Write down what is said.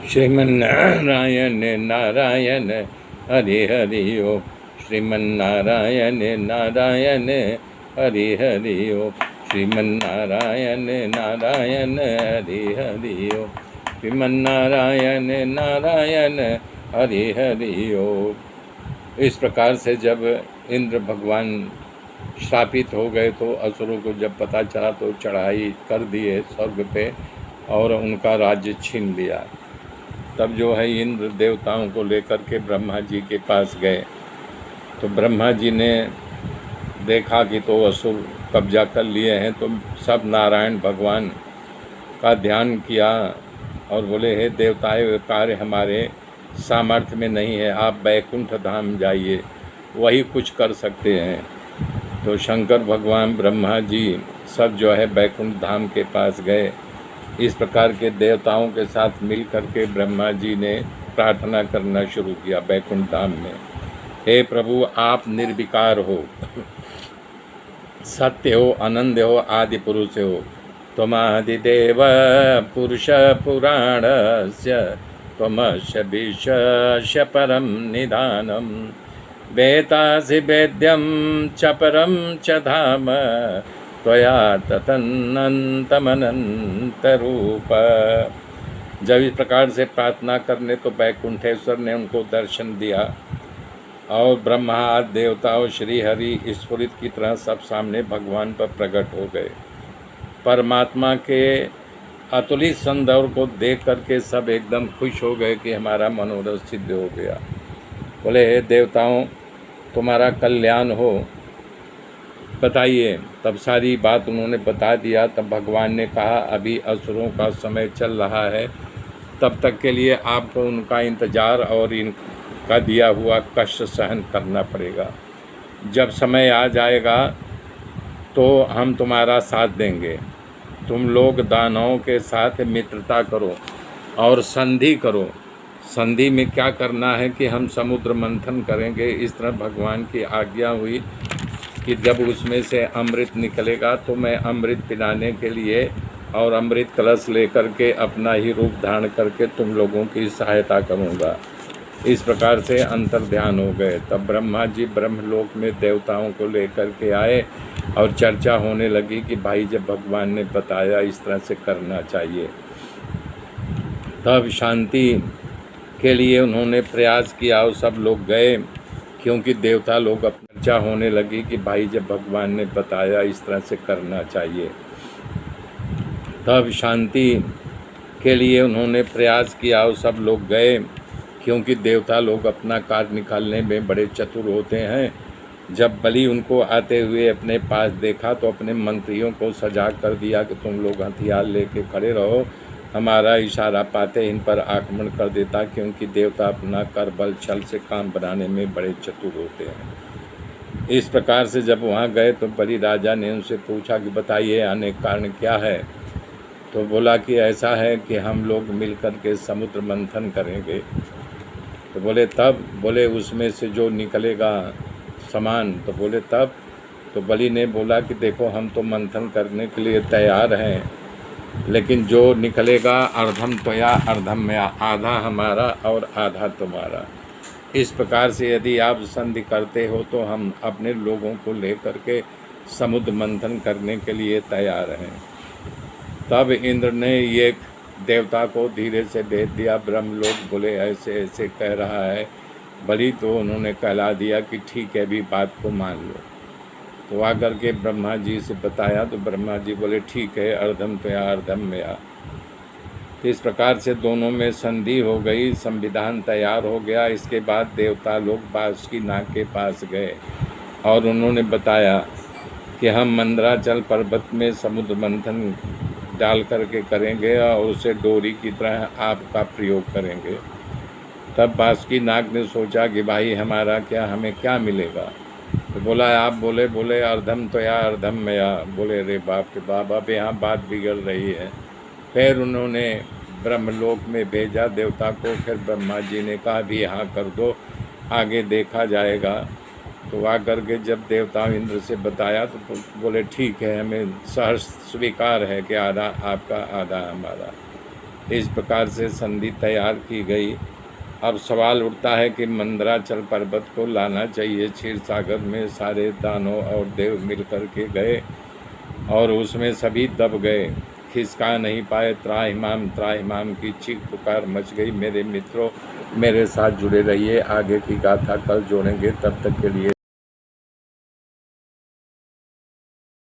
श्रीमन्नारायण नारायण हरि हरि ओम। श्रीमन्नारायण नारायण हरि हरि ओम। श्रीमन्नारायण नारायण हरि हरि ओम। श्रीमन्नारायण नारायण हरि हरि ओम। इस प्रकार से जब इंद्र भगवान श्रापित हो गए तो असुरों को जब पता चला तो चढ़ाई कर दिए स्वर्ग पे और उनका राज्य छीन लिया। तब जो है इंद्र देवताओं को लेकर के ब्रह्मा जी के पास गए तो ब्रह्मा जी ने देखा कि तो असुर कब्जा कर लिए हैं, तो सब नारायण भगवान का ध्यान किया और बोले हे देवताएं, कार्य हमारे सामर्थ्य में नहीं है, आप बैकुंठ धाम जाइए, वही कुछ कर सकते हैं। तो शंकर भगवान ब्रह्मा जी सब जो है बैकुंठ धाम के पास गए। इस प्रकार के देवताओं के साथ मिल करके ब्रह्मा जी ने प्रार्थना करना शुरू किया बैकुंठ धाम में। हे प्रभु, आप निर्विकार हो, सत्य हो, आनंद हो, आदि पुरुष हो। त्वमादिदेव पुरुष पुराणस्य त्वमस्य विश्वस्य परम निधानम। वेतासि वेद्यं च परम च धाम त्वया ततन्नन्तमनन्तरूप। जब इस प्रकार से प्रार्थना करने तो बैकुंठेश्वर ने उनको दर्शन दिया और ब्रह्मा आदि देवता और श्री हरि स्फुरित की तरह सब सामने भगवान पर प्रकट हो गए। परमात्मा के अतुलित सौंदर्य को देख करके सब एकदम खुश हो गए कि हमारा मनोरथ सिद्ध हो गया। बोले हे देवताओं, तुम्हारा कल्याण हो, बताइए। तब सारी बात उन्होंने बता दिया। तब भगवान ने कहा अभी असुरों का समय चल रहा है, तब तक के लिए आपको उनका इंतज़ार और इनका दिया हुआ कष्ट सहन करना पड़ेगा। जब समय आ जाएगा तो हम तुम्हारा साथ देंगे। तुम लोग दानवों के साथ मित्रता करो और संधि करो। संधि में क्या करना है कि हम समुद्र मंथन करेंगे। इस तरह भगवान की आज्ञा हुई कि जब उसमें से अमृत निकलेगा तो मैं अमृत पिलाने के लिए और अमृत कलश लेकर के अपना ही रूप धारण करके तुम लोगों की सहायता करूँगा। इस प्रकार से अंतर ध्यान हो गए। तब ब्रह्मा जी ब्रह्मलोक में देवताओं को लेकर के आए और चर्चा होने लगी कि भाई जब भगवान ने बताया इस तरह से करना चाहिए। तब शांति के लिए उन्होंने प्रयास किया और सब लोग गए, क्योंकि देवता लोग चर्चा होने लगी कि भाई जब भगवान ने बताया इस तरह से करना चाहिए। तब शांति के लिए उन्होंने प्रयास किया और सब लोग गए, क्योंकि देवता लोग अपना कार्य निकालने में बड़े चतुर होते हैं। जब बलि उनको आते हुए अपने पास देखा तो अपने मंत्रियों को सजा कर दिया कि तुम लोग हथियार लेके खड़े रहो, हमारा इशारा पाते इन पर आक्रमण कर देता, क्योंकि देवता अपना कर बल छल से काम बनाने में बड़े चतुर होते हैं। इस प्रकार से जब वहाँ गए तो बलि राजा ने उनसे पूछा कि बताइए आने का कारण क्या है। तो बोला कि ऐसा है कि हम लोग मिल कर के समुद्र मंथन करेंगे। तो बोले तब? बोले उसमें से जो निकलेगा सामान। तो बोले तब? तो बलि ने बोला कि देखो हम तो मंथन करने के लिए तैयार हैं, लेकिन जो निकलेगा अर्धम त्वया अर्धम में, आधा हमारा और आधा तुम्हारा। इस प्रकार से यदि आप संधि करते हो तो हम अपने लोगों को लेकर के समुद्र मंथन करने के लिए तैयार हैं। तब इंद्र ने ये देवता को धीरे से भेज दिया ब्रह्मलोक। बोले ऐसे ऐसे कह रहा है बलि, तो उन्होंने कहला दिया कि ठीक है, भी बात को मान लो। तो आकर के ब्रह्मा जी से बताया तो ब्रह्मा जी बोले ठीक है, अर्धम तो या अर्धम में या। तो इस प्रकार से दोनों में संधि हो गई, संविधान तैयार हो गया। इसके बाद देवता लोग बासुकीनाग के पास गए और उन्होंने बताया कि हम मंदराचल पर्वत में समुद्र मंथन डाल करके करेंगे और उसे डोरी की तरह आपका प्रयोग करेंगे। तब बासुकीनाग ने सोचा कि भाई हमारा क्या, हमें क्या मिलेगा। तो बोला आप बोले अर्धम तो या अर्धम में या। बोले रे बाप के बाप, अब यहाँ बात बिगड़ रही है। फिर उन्होंने ब्रह्मलोक में भेजा देवता को। फिर ब्रह्मा जी ने कहा भी यहाँ कर दो, आगे देखा जाएगा। तो आकर के जब देवता इंद्र से बताया तो बोले ठीक है, हमें सहर्ष स्वीकार है कि आधा आपका आधा हमारा। इस प्रकार से संधि तैयार की गई। अब सवाल उठता है कि मंदराचल पर्वत को लाना चाहिए। क्षीर सागर में सारे दानव और देव मिलकर के गए और उसमें सभी दब गए, खिसका नहीं पाए। त्राहिमाम की चीख पुकार मच गई। मेरे मित्रों, मेरे साथ जुड़े रहिए, आगे की गाथा कल जोड़ेंगे। तब तक के लिए